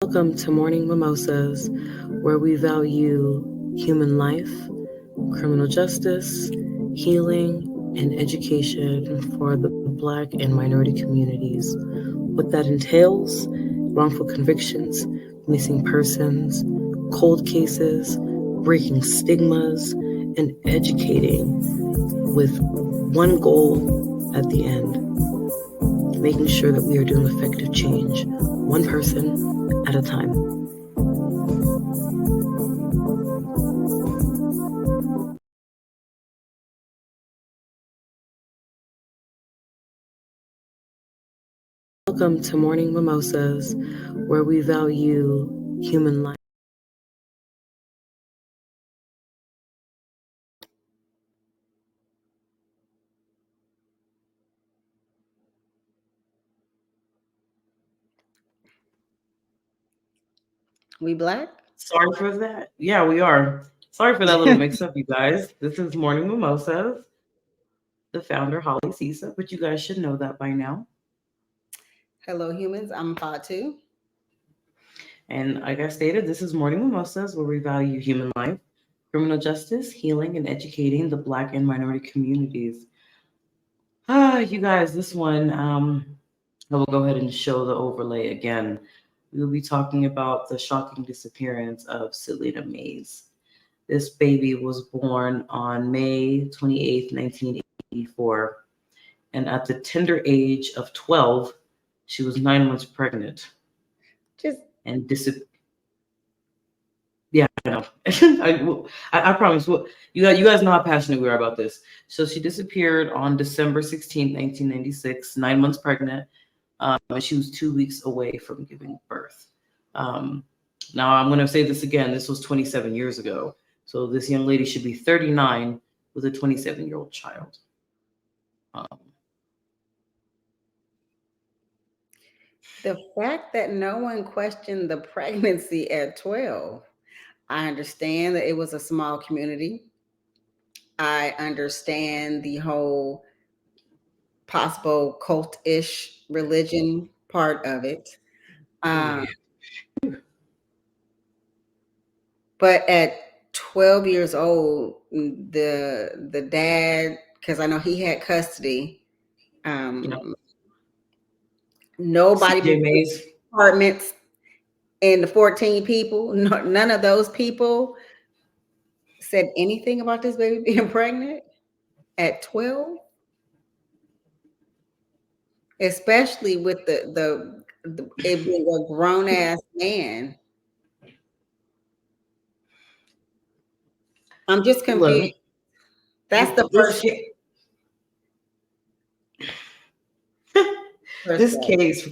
Welcome to Morning Mimosas, where we value human life, criminal justice, healing, and education for the Black and minority communities. What that entails: wrongful convictions, missing persons, cold cases, breaking stigmas, and educating with one goal at the end: making sure that we are doing effective change, one person at a time. Welcome to Morning Mimosas, where we value human life. We Black? Sorry for that. Yeah, we are. Sorry for that little mix up, you guys. This is Morning Mimosas, the founder, Holly Cisa, but you guys should know that by now. Hello, humans. I'm Fatu. And like I stated, this is Morning Mimosas, where we value human life, criminal justice, healing, and educating the Black and minority communities. You guys, this one, I will go ahead and show the overlay again. We will be talking about the shocking disappearance of Celina Mays. This baby was born on May 28th, 1984, and at the tender age of 12, she was 9 months pregnant Just and disappeared. Yeah, I know. I promise. You guys know how passionate we are about this. So she disappeared on December 16th, 1996, 9 months pregnant, and she was 2 weeks away from giving birth. Um, Now I'm going to say this again. This was 27 years ago. So this young lady should be 39 with a 27-year-old child. Um, the fact that no one questioned the pregnancy at 12. I understand that it was a small community. I understand the whole possible cult-ish religion part of it. Um, but at 12 years old, the dad, because I know he had custody, you know, nobody CJ before Mays. apartments and the 14 people, none of those people said anything about this baby being pregnant at 12, especially with the it being a grown ass man. I'm just Look, confused. That's the this first ca- first this day. case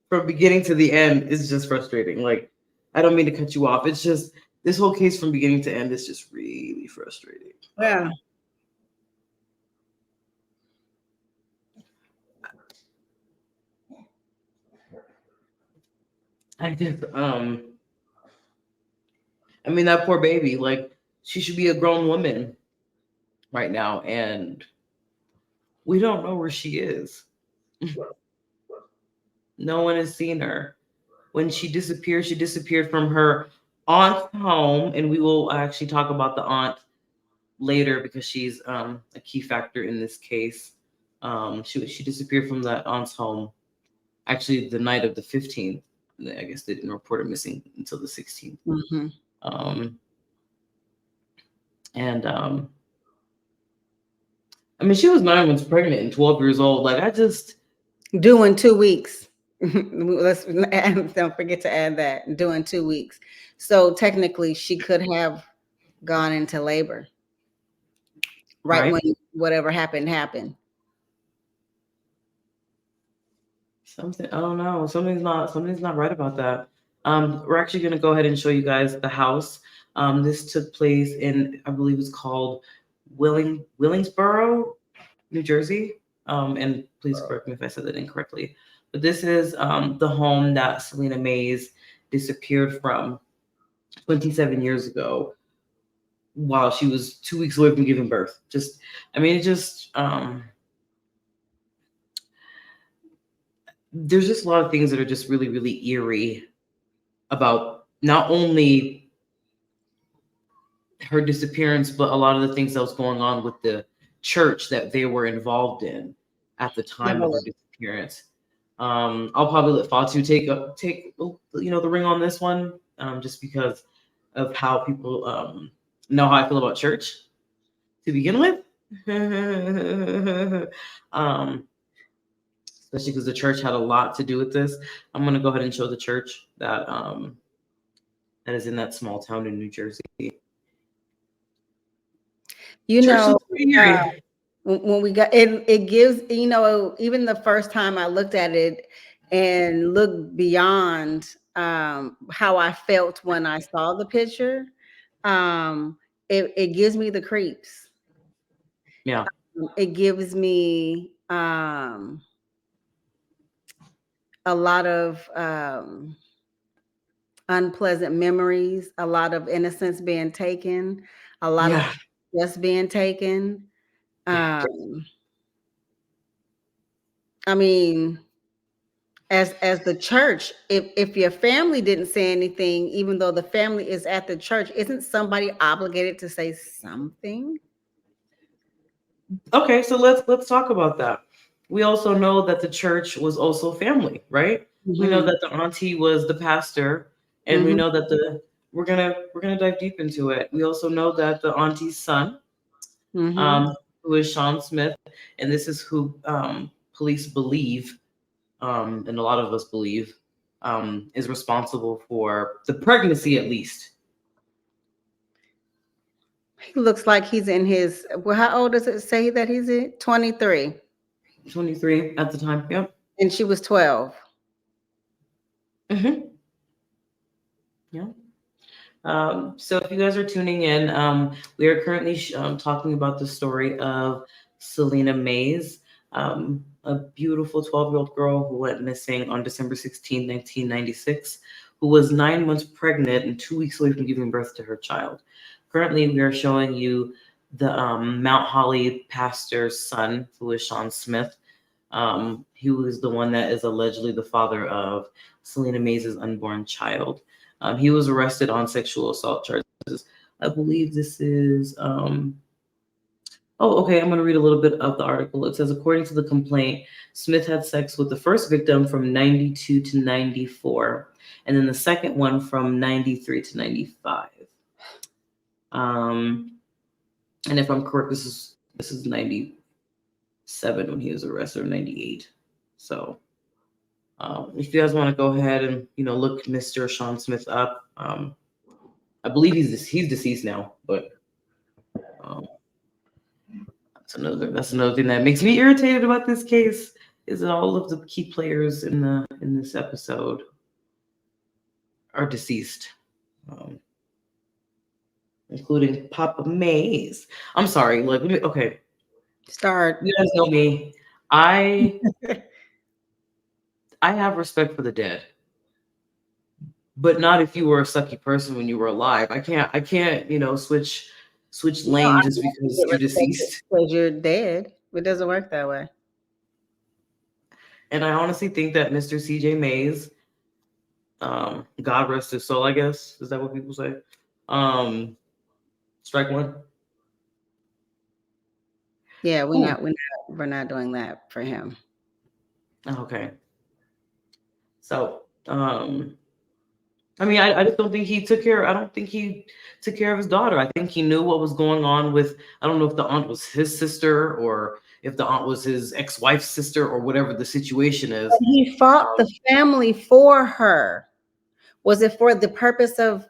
from beginning to the end is just frustrating. Like, I don't mean to cut you off. It's just this whole case from beginning to end is just really frustrating. Yeah. I just I mean, that poor baby, like, she should be a grown woman right now, and we don't know where she is. No one has seen her. When she disappeared from her aunt's home, and we will actually talk about the aunt later because she's a key factor in this case. She disappeared from that aunt's home actually the night of the 15th. I guess they didn't report her missing until the 16th. Hmm. Um, and I mean, she was 9 months pregnant and 12 years old. Like, I just, Doing 2 weeks. Let's don't forget to add that. Doing 2 weeks. So technically, she could have gone into labor right right? when whatever happened. Something, I don't know. Something's not right about that. We're actually gonna go ahead and show you guys the house. This took place in, I believe it's called Willingsboro, New Jersey. And please correct me if I said that incorrectly. But this is the home that Celina Mays disappeared from 27 years ago while she was 2 weeks away from giving birth. Just, I mean, it just, there's just a lot of things that are just really, really eerie about not only her disappearance, but a lot of the things that was going on with the church that they were involved in at the time of her disappearance. I'll probably let Fatu take the ring on this one, just because of how people know how I feel about church to begin with. um, Especially because the church had a lot to do with this. I'm gonna go ahead and show the church that is in that small town in New Jersey. You Church know, looks pretty eerie. when we got it, it gives, even the first time I looked at it and looked beyond how I felt when I saw the picture, it gives me the creeps. Yeah. It gives me a lot of unpleasant memories, a lot of innocence being taken, a lot of Yeah. just being taken. Yeah. Um, I mean, as the church, if your family didn't say anything, even though the family is at the church, isn't somebody obligated to say something? Okay, so let's talk about that. We also know that the church was also family, right? We know Hmm. that the auntie was the pastor, and we Hmm. know that the we're gonna dive deep into it. We also know that the auntie's son, Hmm. um, who is Sean Smith, and this is who police believe, and a lot of us believe, is responsible for the pregnancy at least. He looks like he's in his, well, how old does it say that he's in? 23. 23 at the time. Yep. And she was 12. Hmm. Yeah. So if you guys are tuning in, we are currently talking about the story of Celina Mays, a beautiful 12-year-old girl who went missing on December 16, 1996, who was 9 months pregnant and 2 weeks away from giving birth to her child. Currently, we are showing you the Mount Holly pastor's son, who is Sean Smith. He was the one that is allegedly the father of Celina Mays' unborn child. He was arrested on sexual assault charges. I believe this is. Oh, okay. I'm going to read a little bit of the article. It says, according to the complaint, Smith had sex with the first victim from 92 to 94, and then the second one from 93 to 95. Um, and if I'm correct, this is 97 when he was arrested, or 98. So if you guys want to go ahead and look Mr. Sean Smith up, I believe he's deceased now, but um, that's another thing that makes me irritated about this case is that all of the key players in this episode are deceased, um, including Papa Mays. I'm sorry, like okay, Start. you guys know me. I I have respect for the dead, but not if you were a sucky person when you were alive. I can't switch You know, lanes I just never because get you're respected deceased. because you're dead. It doesn't work that way. And I honestly think that Mr. CJ Mays, God rest his soul, I guess. Is that what people say? Um, strike one. Yeah, Whew. we're not doing that for him. Okay. So, I mean, I just don't think he took care. I don't think he took care of his daughter. I think he knew what was going on with. I don't know if the aunt was his sister or if the aunt was his ex-wife's sister or whatever the situation is. But he fought the family for her. Was it for the purpose of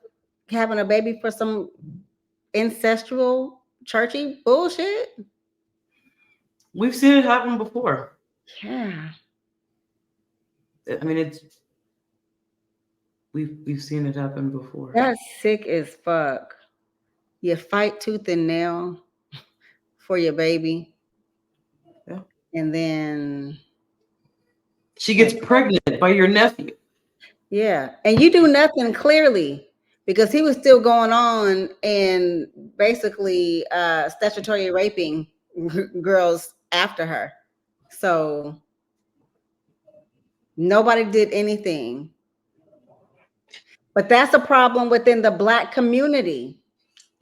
having a baby for some ancestral churchy bullshit? We've seen it happen before. Yeah. I mean, we've seen it happen before. That's sick as fuck. You fight tooth and nail for your baby, Yeah. and then She gets pregnant by your nephew. yeah, and you do nothing clearly because he was still going on and basically statutory raping girls after her. So nobody did anything. But that's a problem within the Black community.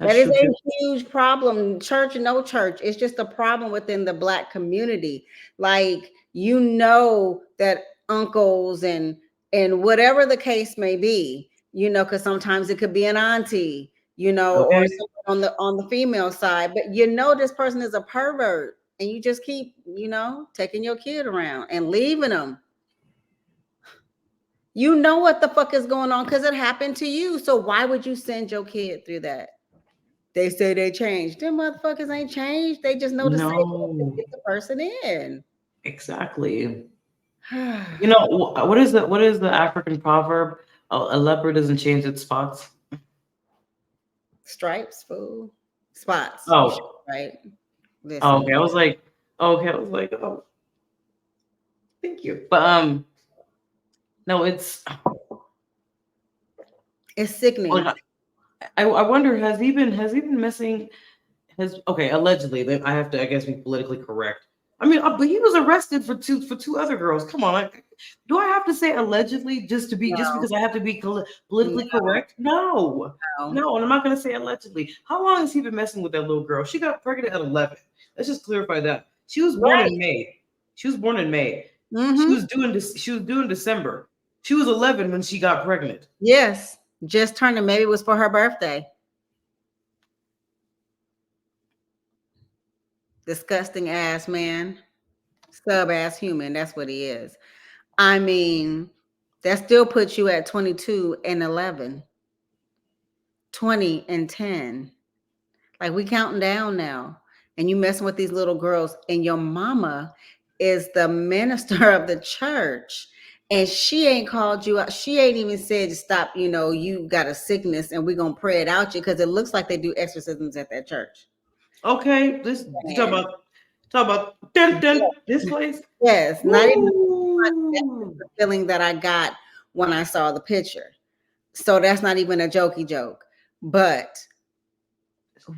That That's is true a too. huge problem. Church, no church. It's just a problem within the Black community. Like, that uncles and whatever the case may be, because sometimes it could be an auntie, or Okay. someone on the female side, but this person is a pervert, and you just keep, taking your kid around and leaving them. You know what the fuck is going on because it happened to you. So why would you send your kid through that? They say they changed. Them motherfuckers ain't changed. They just know the safe way to No, get the person in. exactly. You know what is the African proverb? A leopard doesn't change its spots. Stripes, fool. Spots. You should, Oh, right? oh, Listen. okay. I was like, okay. I was like, oh, thank you. But no, it's. It's sickening. Like, I wonder has he been missing? Allegedly. I have to, I guess, be politically correct. I mean, but he was arrested for two other girls. Come on, do I have to say allegedly just No, because I have to be politically correct? No, no. no, and I'm not going to say allegedly. How long has he been messing with that little girl? She got pregnant at 11. Let's just clarify that. She was born Right. in May. She was born in May. She Mm-hmm. was doing this. She was doing December. She was 11 when she got pregnant. Yes. Just turned, maybe it was for her birthday. Disgusting ass man. Sub ass human. That's what he is. I mean, that still puts you at 22 and 11, 20 and 10. Like, we counting down now. And you messing with these little girls, and your mama is the minister of the church. And she ain't called you out. She ain't even said to stop, you got a sickness and we're gonna pray it out you, because it looks like they do exorcisms at that church. Okay, this you And talk about this place. yes, not even Ooh. the feeling that I got when I saw the picture. So that's not even a jokey joke. But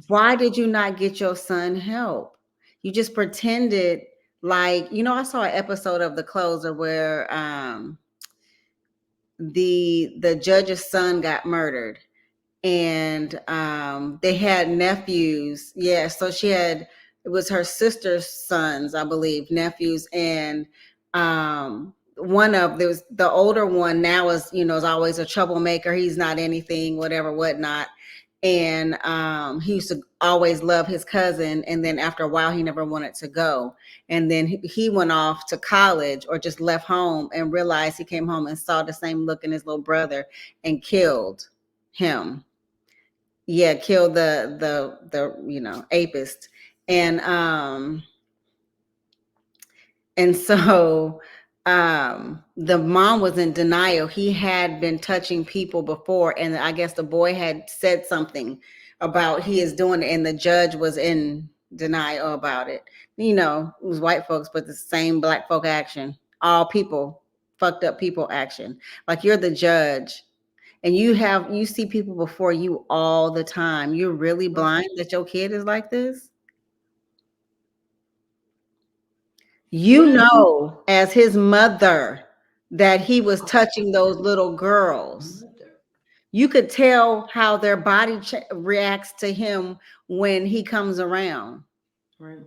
why did you not get your son help? You just pretended like, I saw an episode of The Closer where the judge's son got murdered, and they had nephews. Yeah, so it was her sister's sons, I believe, nephews, and there was the older one now is always a troublemaker. He's not anything, whatever, whatnot. And he used to always love his cousin, and then after a while he never wanted to go, and then he went off to college or just left home and realized, he came home and saw the same look in his little brother and killed him. Yeah, killed the apist. And so the mom was in denial. He had been touching people before, and I guess the boy had said something about he is doing it, and the judge was in denial about it. It was white folks, but the same black folk action. All people, fucked up people action. Like, you're the judge, and you see people before you all the time. You're really blind that your kid is like this? As his mother, that he was touching those little girls. You could tell how their body reacts to him when he comes around Right.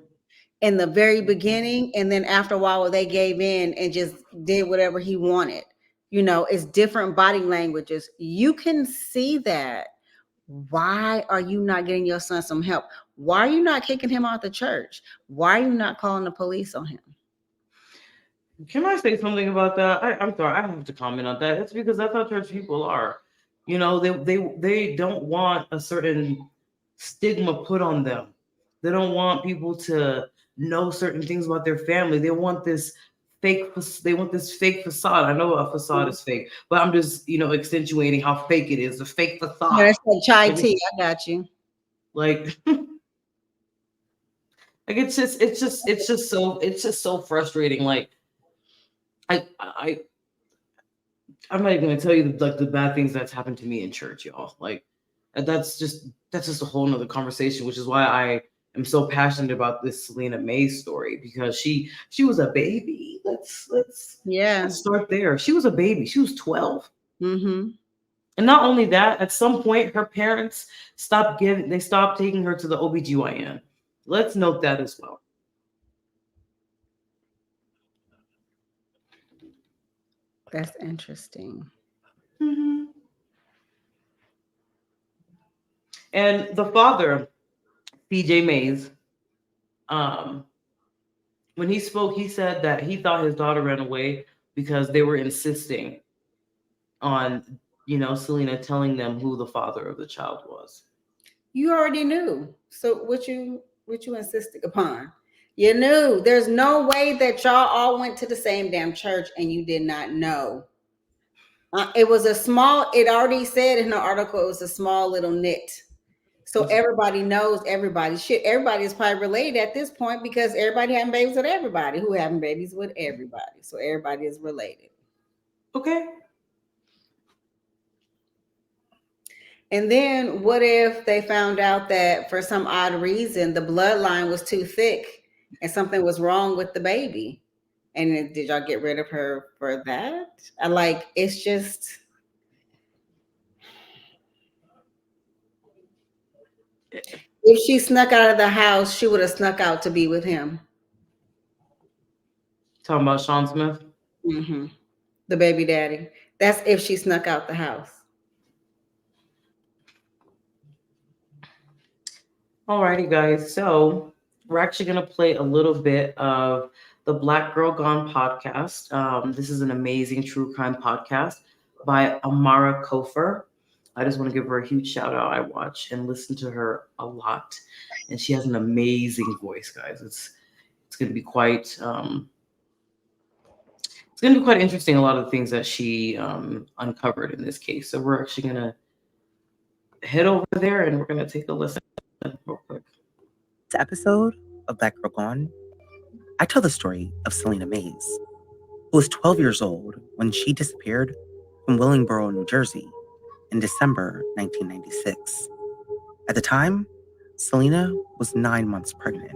in the very beginning, and then after a while they gave in and just did whatever he wanted. It's different body languages. You can see that. Why are you not getting your son some help? Why are you not kicking him out the church? Why are you not calling the police on him? Can I say something about that? I'm sorry, I have to comment on that. It's because that's how church people are. They don't want a certain stigma put on them. They don't want people to know certain things about their family. They want this they want this fake facade. I know a facade is fake, but I'm just, accentuating how fake it is, a fake Yeah, facade. that's like chai Like tea. I got you. like like it's just so frustrating. Like I I'm not even gonna tell you the bad things that's happened to me in church, y'all. Like that's just a whole nother conversation, which is why I am so passionate about this Celina Mays story, because she was a baby. Let's Yeah. start there. She was a baby. She was 12. Mm-hmm. And not only that, at some point her parents stopped taking her to the OBGYN. Let's note that as well. That's interesting. Mhm. And the father, CJ Mays, um, when he spoke, he said that he thought his daughter ran away because they were insisting on, Celina telling them who the father of the child was. You already knew. So what you insisted upon? You knew. There's no way that y'all all went to the same damn church and you did not know. It was a small. It already said in the article it was a small little knit. So Was everybody knows everybody. Shit, everybody is probably related at this point because everybody having babies with everybody who having babies with everybody. So everybody is related. okay. And then what if they found out that for some odd reason the bloodline was too thick and something was wrong with the baby? And did y'all get rid of her for that? I like it's just if she snuck out of the house, she would have snuck out to be with him. Talking about Sean Smith. Hmm. The baby daddy. That's if she snuck out the house. Alrighty, guys. So we're actually gonna play a little bit of the Black Girl Gone podcast. This is an amazing true crime podcast by Amara Kofer. I just want to give her a huge shout out. I watch and listen to her a lot, and she has an amazing voice, guys. It's gonna be quite it's gonna be quite interesting. A lot of the things that she uncovered in this case. So we're actually gonna head over there and we're gonna take a listen real quick. This episode of Black Girl Gone, I tell the story of Celina Mays, who was 12 years old when she disappeared from Willingboro, New Jersey in December 1996. At the time, Celina was 9 months pregnant.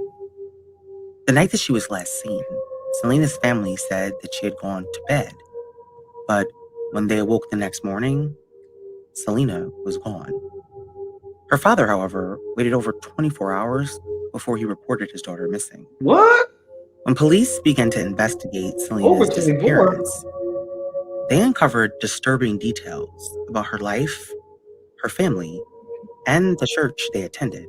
The night that she was last seen, Celina's family said that she had gone to bed, but when they awoke the next morning, Celina was gone. Her father, however, waited over 24 hours before he reported his daughter missing. What? When police began to investigate Over Celina's 24? disappearance, they uncovered disturbing details about her life, her family, and the church they attended.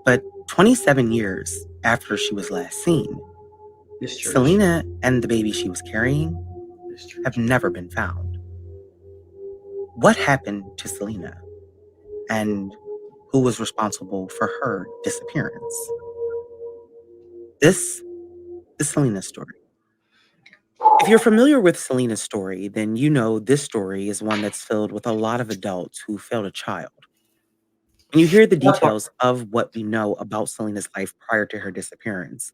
But 27 years after she was last seen, This church. Celina and the baby she was carrying This have church. never been found. What happened to Celina? And who was responsible for her disappearance? This is Celina's story. If you're familiar with Celina's story, then you know this story is one that's filled with a lot of adults who failed a child. When you hear the That part. details of what we know about Celina's life prior to her disappearance,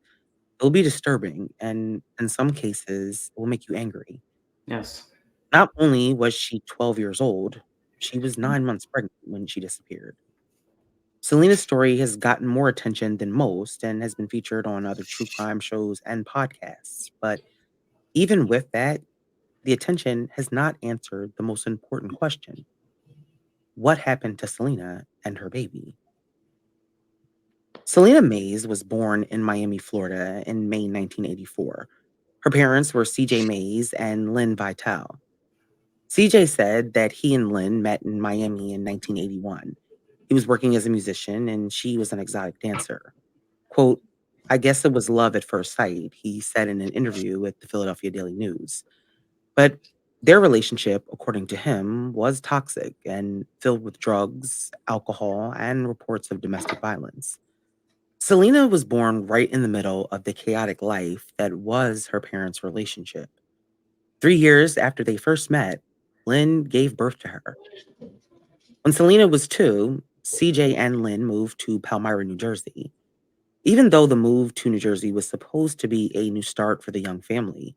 it'll be disturbing and, in some cases, it will make you angry. Yes. Not only was she 12 years old, she was 9 months pregnant when she disappeared. Celina's story has gotten more attention than most and has been featured on other true crime shows and podcasts. But even with that, the attention has not answered the most important question: what happened to Celina and her baby? Celina Mays was born in Miami, Florida in May 1984. Her parents were CJ Mays and Lynn Vitale. CJ said that he and Lynn met in Miami in 1981. He was working as a musician and she was an exotic dancer. Quote, I guess it was love at first sight, he said in an interview with the Philadelphia Daily News. But their relationship, according to him, was toxic and filled with drugs, alcohol, and reports of domestic violence. Celina was born right in the middle of the chaotic life that was her parents' relationship. 3 years after they first met, Lynn gave birth to her. When Celina was 2, CJ and Lynn moved to Palmyra, New Jersey. Even though the move to New Jersey was supposed to be a new start for the young family,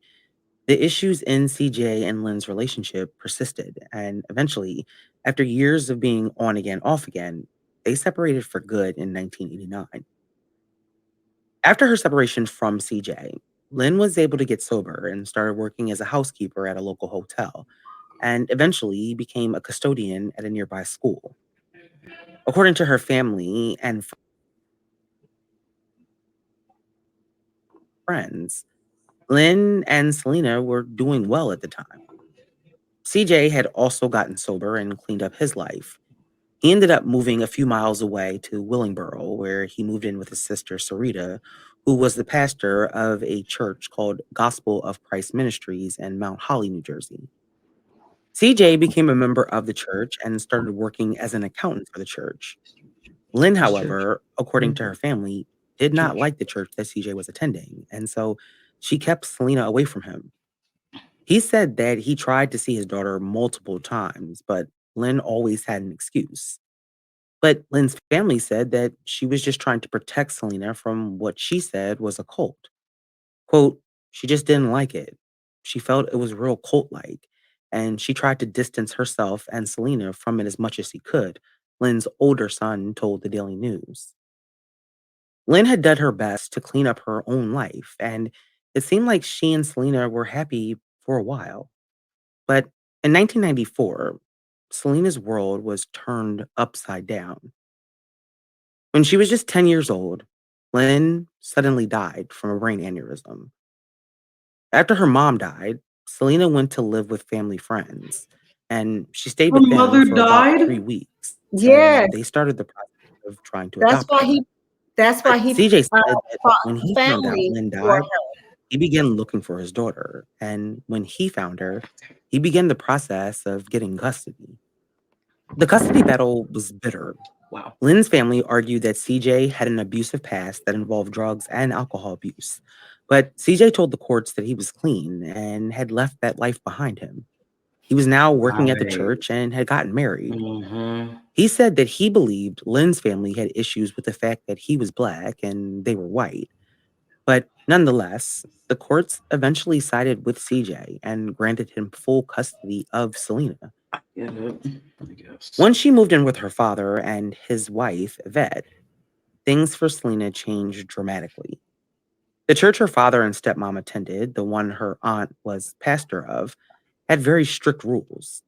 the issues in CJ and Lynn's relationship persisted, and eventually, after years of being on again, off again, they separated for good in 1989. After her separation from CJ, Lynn was able to get sober and started working as a housekeeper at a local hotel. and eventually became a custodian at a nearby school. According to her family and friends, Lynn and Celina were doing well at the time. CJ had also gotten sober and cleaned up his life. He ended up moving a few miles away to Willingboro, where he moved in with his sister, Sarita, who was the pastor of a church called Gospel of Christ Ministries in Mount Holly, New Jersey. CJ became a member of the church and started working as an accountant for the church. Lynn, It's church. however, according to Mhm. her family, did not Church. like the church that CJ was attending, and so she kept Celina away from him. He said that he tried to see his daughter multiple times, but Lynn always had an excuse. But Lynn's family said that she was just trying to protect Celina from what she said was a cult. Quote, she just didn't like it. She felt it was real cult like, and she tried to distance herself and Celina from it as much as she could, Lynn's older son told the Daily News. Lynn had done her best to clean up her own life, and it seemed like she and Celina were happy for a while. But in 1994, Celina's world was turned upside down. When she was just 10 years old, Lynn suddenly died from a brain aneurysm. After her mom died, Celina went to live with family friends, and she stayed Her with them mother for about died? 3 weeks, Yes, and they started the process of trying to that's adopt why her. he. That's why But he CJ said that fought when the he found out family Lynn for died, her. he began looking for his daughter, and when he found her, he began the process of getting custody. The custody battle was bitter. Wow. Lynn's family argued that CJ had an abusive past that involved drugs and alcohol abuse. But CJ told the courts that he was clean and had left that life behind him. He was now working at the Right. church and had gotten married. Mm-hmm. He said that he believed Lynn's family had issues with the fact that he was black and they were white. But nonetheless, the courts eventually sided with CJ and granted him full custody of Celina. Get it? I guess. Once she moved in with her father and his wife, Yvette, things for Celina changed dramatically. The church her father and stepmom attended, the one her aunt was pastor of, had very strict rules.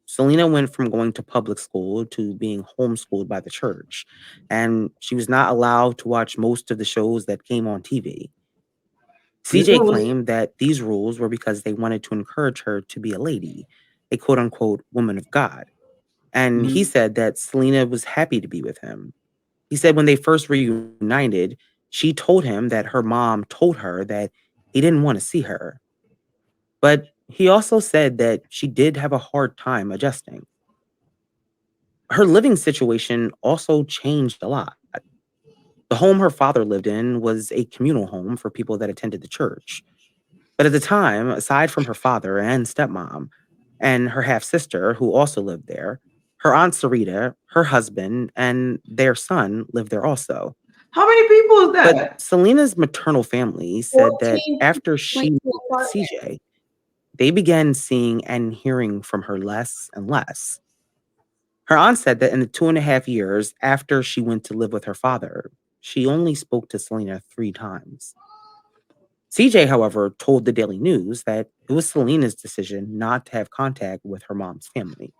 Celina went from going to public school to being homeschooled by the church, and she was not allowed to watch most of the shows that came on TV. These CJ rules. claimed that these rules were because they wanted to encourage her to be a lady, a quote unquote woman of God. And he Mhm. said that Celina was happy to be with him. He said when they first reunited, she told him that her mom told her that he didn't want to see her. But he also said that she did have a hard time adjusting. Her living situation also changed a lot. The home her father lived in was a communal home for people that attended the church. But at the time, aside from her father and stepmom and her half sister, who also lived there, her aunt Sarita, her husband, and their son lived there also. How many people is But that? Selena's maternal family said that 14 after went she moved to with apartment. CJ, they began seeing and hearing from her less and less. Her aunt said that in the 2.5 years after she went to live with her father, she only spoke to Celina 3 times. CJ, however, told the Daily News that it was Selena's decision not to have contact with her mom's family.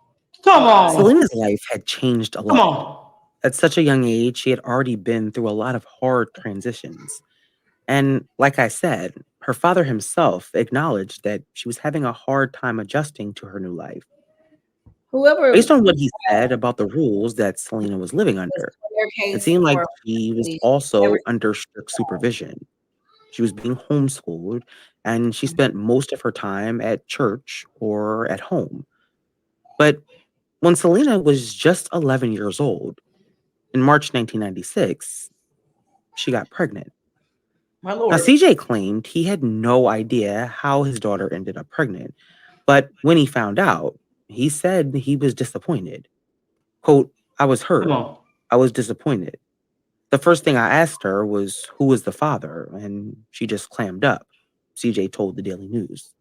Come on. Selena's life had changed a Come lot. on. At such a young age, she had already been through a lot of hard transitions. And like I said, her father himself acknowledged that she was having a hard time adjusting to her new life. Based Whoever on what he said about the rules that Celina was living the under, it staircase seemed like for she was police also never. under strict supervision. She was being homeschooled, and she spent most of her time at church or at home. But when Celina was just 11 years old, in March 1996, she got pregnant. My Now, lord. CJ claimed he had no idea how his daughter ended up pregnant, but when he found out, he said he was disappointed. Quote, I was Come hurt. on. I was disappointed. The first thing I asked her was who was the father, and she just clammed up, CJ told the Daily News.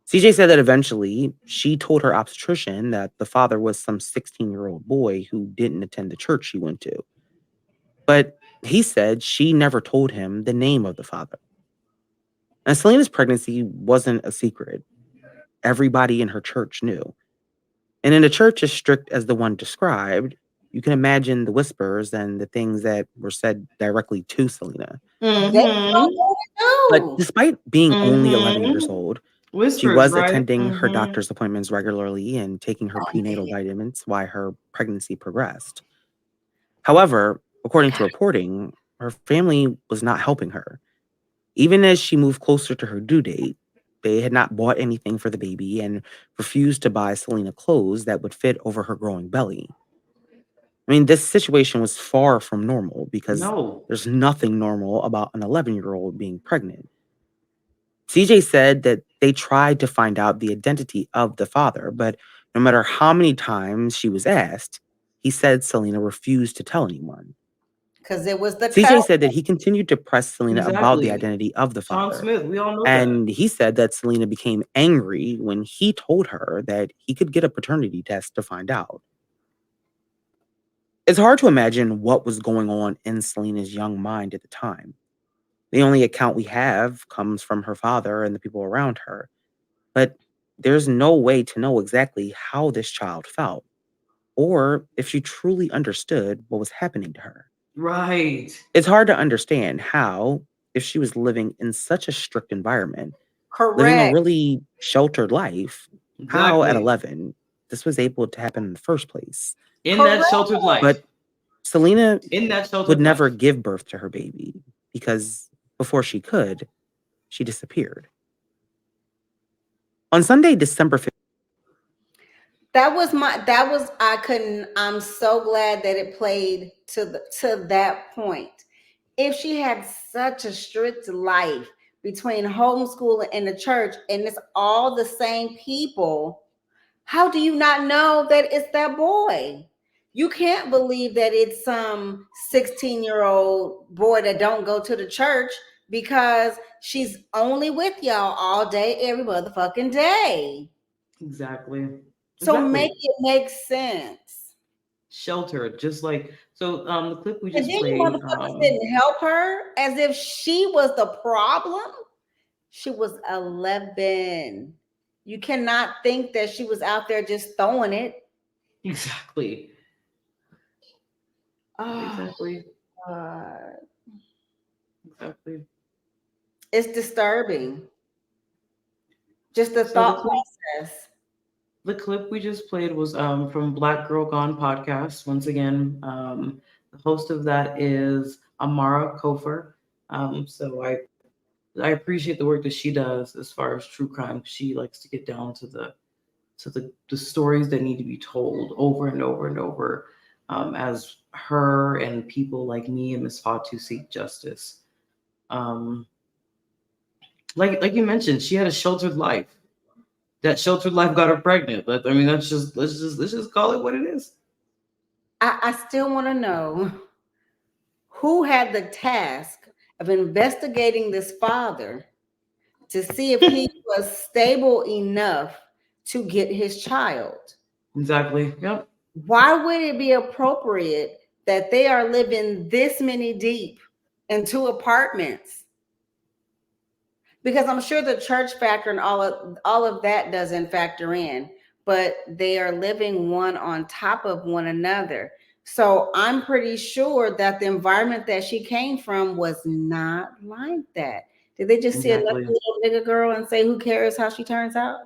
CJ said that eventually she told her obstetrician that the father was some 16-year-old boy who didn't attend the church she went to. But he said she never told him the name of the father. And Selena's pregnancy wasn't a secret. everybody in her church knew. And in a church as strict as the one described, you can imagine the whispers and the things that were said directly to Celina. They don't Mm-hmm. want But to know. despite being only 11 years Mm-hmm. old, she Whispers, was right? attending her Mm-hmm. doctor's appointments regularly and taking her prenatal vitamins while her pregnancy progressed. However, according to reporting, her family was not helping her. Even as she moved closer to her due date, they had not bought anything for the baby and refused to buy Selena clothes that would fit over her growing belly. I mean, this situation was far from normal because No. there's nothing normal about an 11-year-old being pregnant. CJ said that they tried to find out the identity of the father, but no matter how many times she was asked, he said Selena refused to tell anyone. Because it was the CJ cousin. said that he continued to press Selena about the Exactly. identity of the Sean father. Smith, we all know that. And he said that Selena became angry when he told her that he could get a paternity test to find out. It's hard to imagine what was going on in Selena's young mind at the time. The only account we have comes from her father and the people around her. But there's no way to know exactly how this child felt or if she truly understood what was happening to her. Right. It's hard to understand how, if she was living in such a strict environment, living a Correct. really sheltered life, how at Exactly. 11 this was able to happen in the first place. In that Correct. sheltered life. But Selena In that would sheltered never life. give birth to her baby because before she could, she disappeared. On Sunday, December 5th, I couldn't, I'm so glad that it played to that point. If she had such a strict life between homeschool and the church, and it's all the same people, how do you not know that it's that boy? You can't believe that it's some 16-year-old boy that don't go to the church because she's only with y'all all day, every motherfucking day. Exactly. So make Exactly. it make sense. Sheltered. Just like the clip we And just then you played, motherfuckers didn't help her as if she was the problem. She was 11. You cannot think that she was out there just throwing it. exactly. Oh, Exactly. God. Exactly. It's disturbing. Just the So thought process. the clip we just played was from Black Girl Gone podcast. Once again, the host of that is Amara Kofer. So I appreciate the work that she does as far as true crime. She likes to get down to the stories that need to be told over and over and over, as her and people like me and Miss Fatu seek justice. Um, like you mentioned, she had a sheltered life. That sheltered life got her pregnant. I mean, let's just call it what it is. I still want to know who had the task of investigating this father to see if he was stable enough to get his child. Exactly. Yep. Why would it be appropriate that they are living this many deep in two apartments? Because I'm sure the church factor and all of that doesn't factor in, but they are living one on top of one another. So I'm pretty sure that the environment that she came from was not like that. Did they just see a lucky Exactly. little nigga girl and say, who cares how she turns out?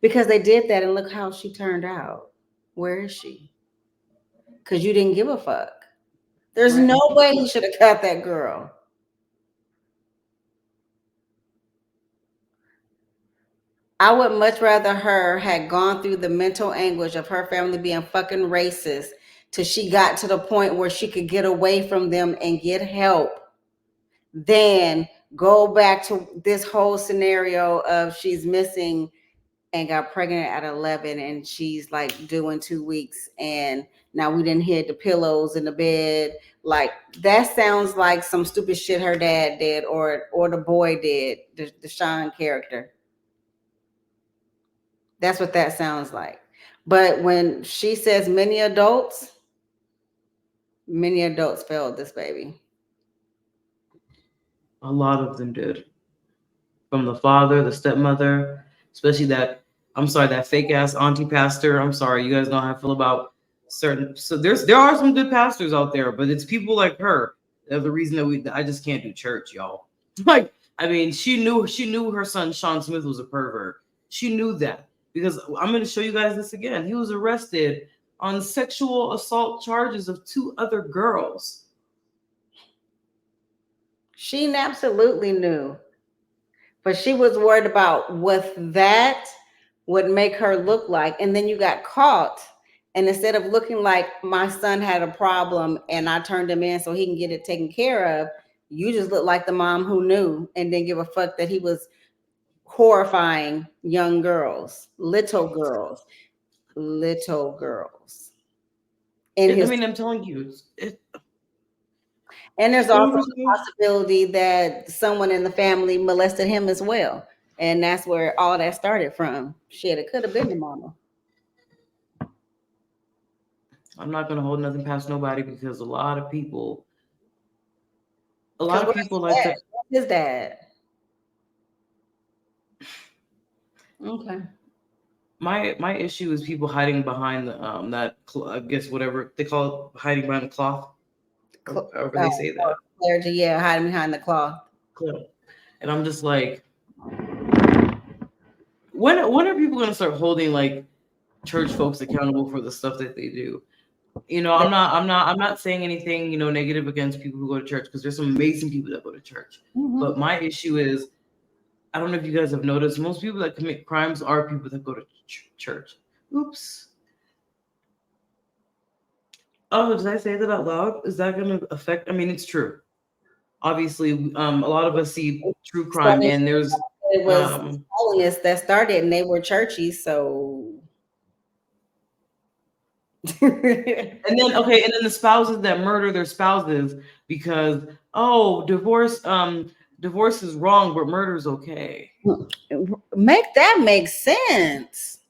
Because they did that and look how she turned out. Where is she? Because you didn't give a fuck. There's Right. no way he should have cut that girl. I would much rather her had gone through the mental anguish of her family being fucking racist till she got to the point where she could get away from them and get help than go back to this whole scenario of she's missing and got pregnant at 11 and she's like due in 2 weeks and now we didn't hid the pillows in the bed. Like that sounds like some stupid shit her dad did or the boy did, the Sean character. That's what that sounds like. But when she says many adults failed this baby. A lot of them did. From the father, the stepmother, especially that, I'm sorry, that fake ass auntie pastor. I'm sorry, you guys know how I feel about certain. So there are some good pastors out there, but it's people like her that are the reason that I just can't do church, y'all. Like, I mean, she knew her son Sean Smith was a pervert. She knew that because I'm going to show you guys this again. He was arrested on sexual assault charges of two other girls. She absolutely knew, but she was worried about what that would make her look like. And then you got caught. And instead of looking like my son had a problem and I turned him in so he can get it taken care of, you just look like the mom who knew and didn't give a fuck that he was horrifying young girls, little girls in I his. mean, I'm telling you, And there's also the possibility that someone in the family molested him as well. And that's where all that started from. Shit, it could have been the mama. I'm not going to hold nothing past nobody because a Because lot of where's people his like dad? to. Where's his dad? Okay. My issue is people hiding behind the I guess whatever they call it, hiding behind the cloth, or however they say that. Clergy, yeah, hiding behind the cloth. Cloth. And I'm just like, when are people gonna start holding like church folks accountable for the stuff that they do? You know, I'm not saying anything, negative against people who go to church because there's some amazing people that go to church. Mm-hmm. But my issue is, I don't know if you guys have noticed, most people that commit crimes are people that go to church. Oops. Oh, did I say that out loud? Is that going to affect? I mean, it's true. Obviously, a lot of us see true crime, and there's It was um, holiness that started, and they were churchy, so. and then the spouses that murder their spouses because divorce is wrong, but murder's okay. Make that make sense.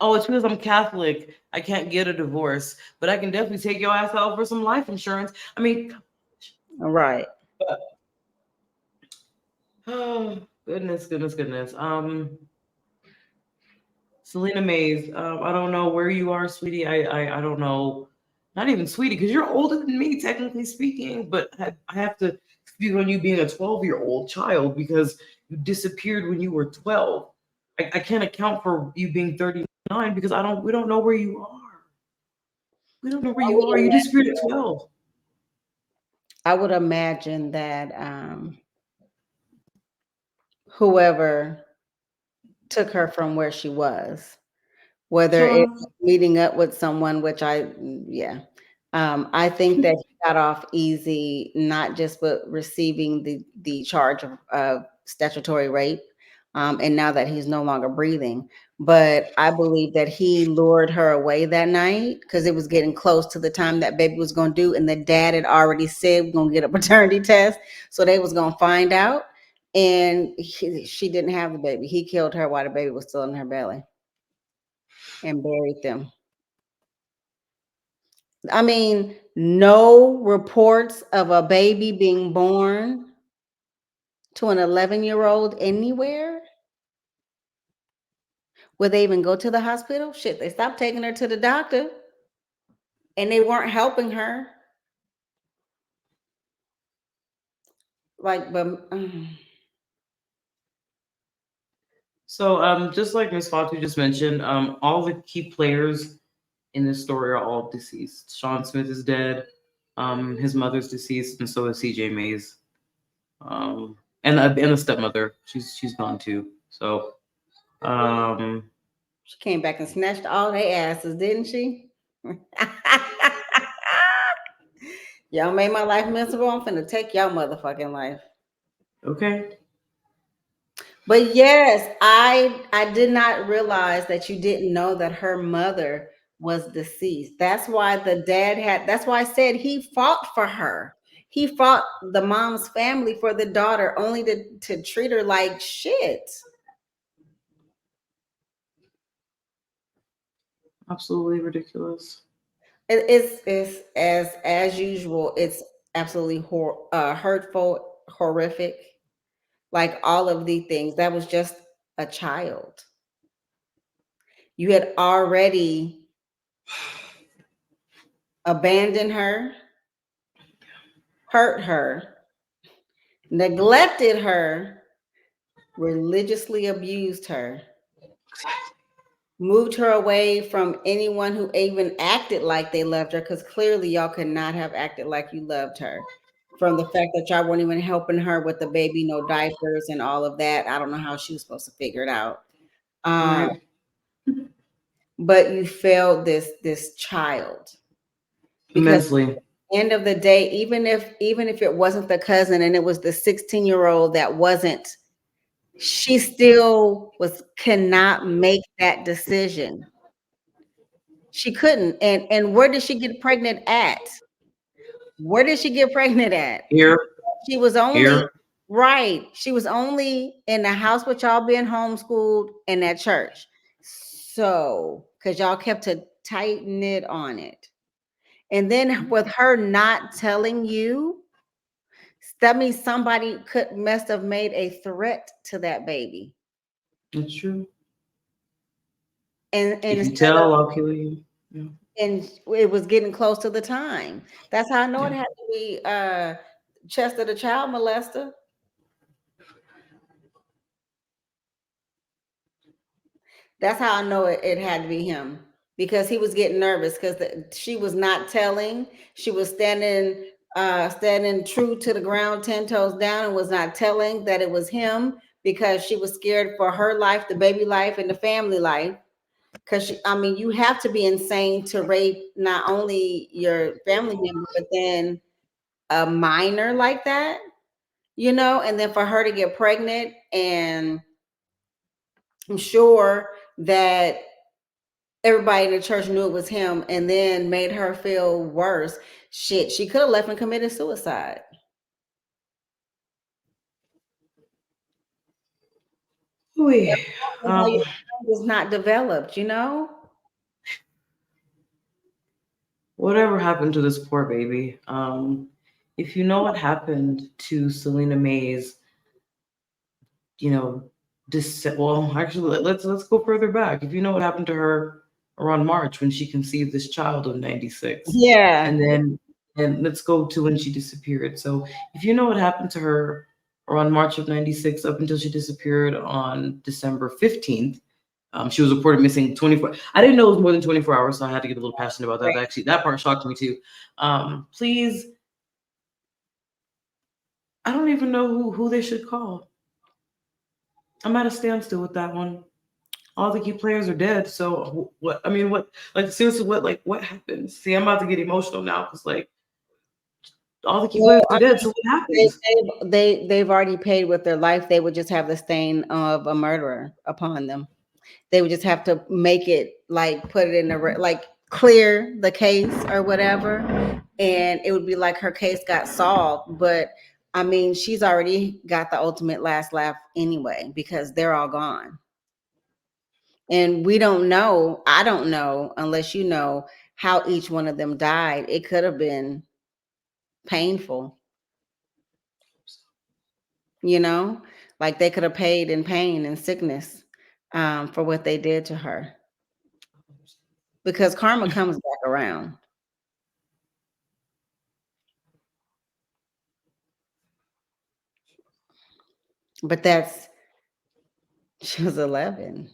Oh, it's because I'm Catholic. I can't get a divorce, but I can definitely take your ass out for some life insurance. I mean, Right. oh goodness. Celina Mays, I don't know where you are, sweetie. I don't know. Not even sweetie, because you're older than me, technically speaking. But I have to speak on you being a 12-year-old child because you disappeared when you were 12. I can't account for you being 39 because we don't know where you are. We don't know where you are. You disappeared at 12. I would imagine that whoever took her from where she was, whether it's meeting up with someone, which I think that he got off easy, not just with receiving the charge of statutory rape, and now that he's no longer breathing. But I believe that he lured her away that night because it was getting close to the time that baby was going to do, and the dad had already said we're going to get a paternity test, so they was going to find out. And she didn't have the baby. He killed her while the baby was still in her belly and buried them. I mean, no reports of a baby being born to an 11-year-old anywhere. Would they even go to the hospital? Shit, they stopped taking her to the doctor and they weren't helping her. Like, but So, just like Miss Fatu just mentioned, all the key players in this story are all deceased. Sean Smith is dead. His mother's deceased, and so is CJ Mays. And the stepmother, she's gone too. So, she came back and snatched all their asses, didn't she? Y'all made my life miserable. I'm finna take y'all motherfucking life. okay. But yes, I did not realize that you didn't know that her mother was deceased. That's why the dad that's why I said he fought for her. He fought the mom's family for the daughter only to treat her like shit. Absolutely ridiculous. It's as usual, it's absolutely hurtful, horrific. like all of the things. That was just a child. You had already abandoned her, hurt her, neglected her, religiously abused her, moved her away from anyone who even acted like they loved her, because clearly y'all could not have acted like you loved her. From the fact that y'all weren't even helping her with the baby, no diapers and all of that. I don't know how she was supposed to figure it out. Um, Right. but you failed this child, because Immensely. end of the day, even if it wasn't the cousin and it was the 16-year-old that wasn't, she still was cannot make that decision. She couldn't. And where did she get pregnant at? Where did she get pregnant at? Here, She was only here. right. She was only in the house with y'all being homeschooled and at church. So, because y'all kept a tight knit on it. And then with her not telling you, that means somebody must have made a threat to that baby. That's true. And If you instead tell, of, I'll kill you. Yeah. and it was getting close to the time. That's how I know it Yeah. had to be Chester the child molester. That's how I know it had to be him, because he was getting nervous because she was not telling. She was standing true to the ground, 10 toes down, and was not telling that it was him, because she was scared for her life, the baby life, and the family life. Because I mean, you have to be insane to rape not only your family member, but then a minor like that, and then for her to get pregnant. And I'm sure that everybody in the church knew it was him, and then made her feel worse. Shit, she could have left and committed suicide. Ooh, And how your brain was not developed. whatever happened to this poor baby? If you know what happened to Celina Mays, you know, well, actually, let's go further back. If you know what happened to her around March when she conceived this child of 96, Yeah. and then and let's go to when she disappeared. So, if you know what happened to her around March of 96 up until she disappeared on December 15th, she was reported missing 24. I didn't know it was more than 24 hours, so I had to get a little passionate about that. Actually, that part shocked me too. Please, I don't even know who they should call. I'm at a standstill with that one. All the key players are dead. So what? I mean, what? Like seriously, what happens? See, I'm about to get emotional now because like all the key Well, players I are dead. So mean, what happens? they've already paid with their life. They would just have the stain of a murderer upon them. They would just have to make it, like, put it in like, clear the case or whatever, and it would be like her case got solved. But I mean, she's already got the ultimate last laugh anyway, because they're all gone. And we don't know, I don't know, unless you know how each one of them died. It could have been painful, you know, like they could have paid in pain and sickness, for what they did to her, because karma comes back around. But she was 11.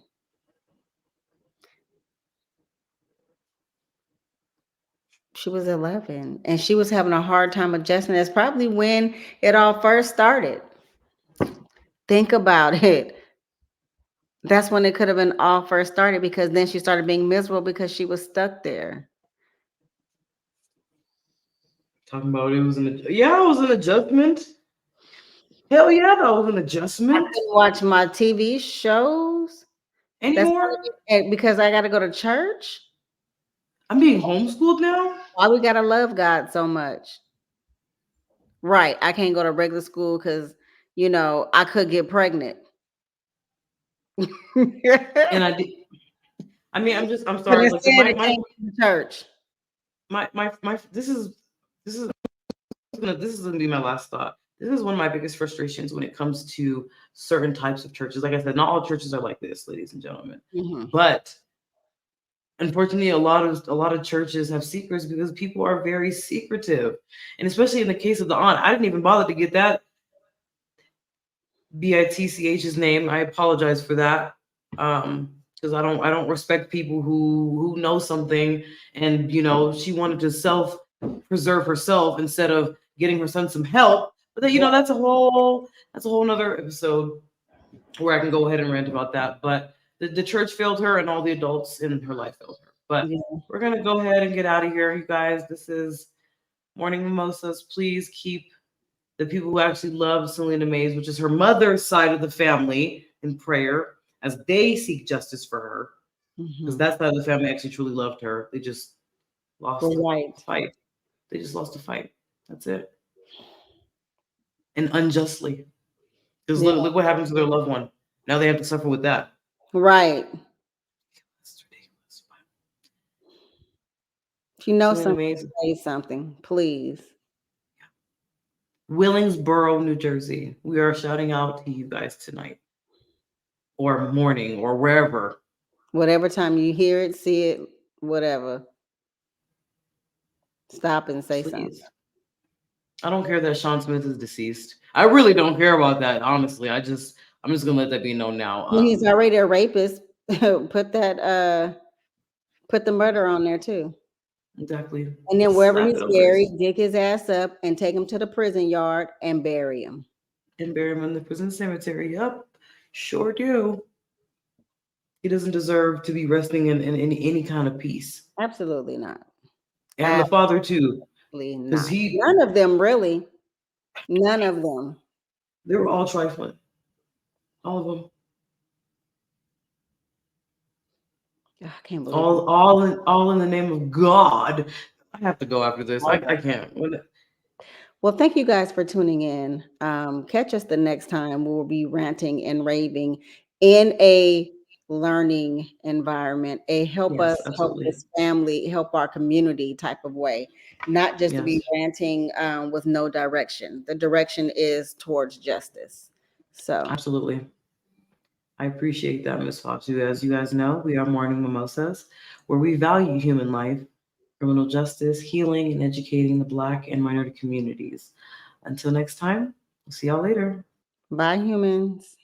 She was 11, and she was having a hard time adjusting. That's probably when it all first started. Think about it. That's when it could have been all first started, because then she started being miserable because she was stuck there. Talking about it was it was an adjustment. Hell yeah, that was an I adjustment. couldn't watch my TV shows. That's Anymore? because I got to go to church. I'm being homeschooled now. Why we gotta love God so much? Right. I can't go to regular school because I could get pregnant. And But I did. I mean, I'm sorry. Like instead, it came from the church. my this is this is gonna be my last thought. this is one of my biggest frustrations when it comes to certain types of churches. Like I said, not all churches are like this, ladies and gentlemen. But unfortunately, a lot of churches have secrets because people are very secretive, and especially in the case of the aunt, I didn't even bother to get that Bitch's name. I apologize for that, because I don't respect people who know something, and she wanted to self preserve herself instead of getting her son some help. But then, that's a whole nother episode where I can go ahead and rant about that. But the church failed her, and all the adults in her life failed her. But we're gonna go ahead and get out of here, you guys. This is Morning Mimosas. Please keep the people who actually love Celina Mays, which is her mother's side of the family, in prayer as they seek justice for her. Because that side of the family actually truly loved her. They just lost a fight. They just lost a fight. That's it. And unjustly. Because look what happened to their loved one. Now they have to suffer with that. Right. That's ridiculous. If you know something, say something, please. Willingboro, New Jersey. We are shouting out to you guys tonight. Or morning, or wherever. Whatever time you hear it, see it, whatever. Stop and say something. I don't care that Sean Smith is deceased. I really don't care about that, honestly. I'm just gonna let that be known now. He's already a rapist. Put the murder on there too. Exactly. And then wherever he's buried, dig his ass up and take him to the prison yard and bury him. And bury him in the prison cemetery. Yep, sure do. He doesn't deserve to be resting in any kind of peace. Absolutely not. And the father too. Because none of them really. None of them. They were all trifling. All of them. I can't believe all in the name of God. I have to go after this. I can't. Well, thank you guys for tuning in. Catch us the next time. We'll be ranting and raving in a learning environment, help this family, help our community type of way, not just to be ranting with no direction. The direction is towards justice. So absolutely. I appreciate that, Ms. Fatu. As you guys know, we are Morning Mimosas, where we value human life, criminal justice, healing, and educating the Black and minority communities. Until next time, we'll see y'all later. Bye, humans.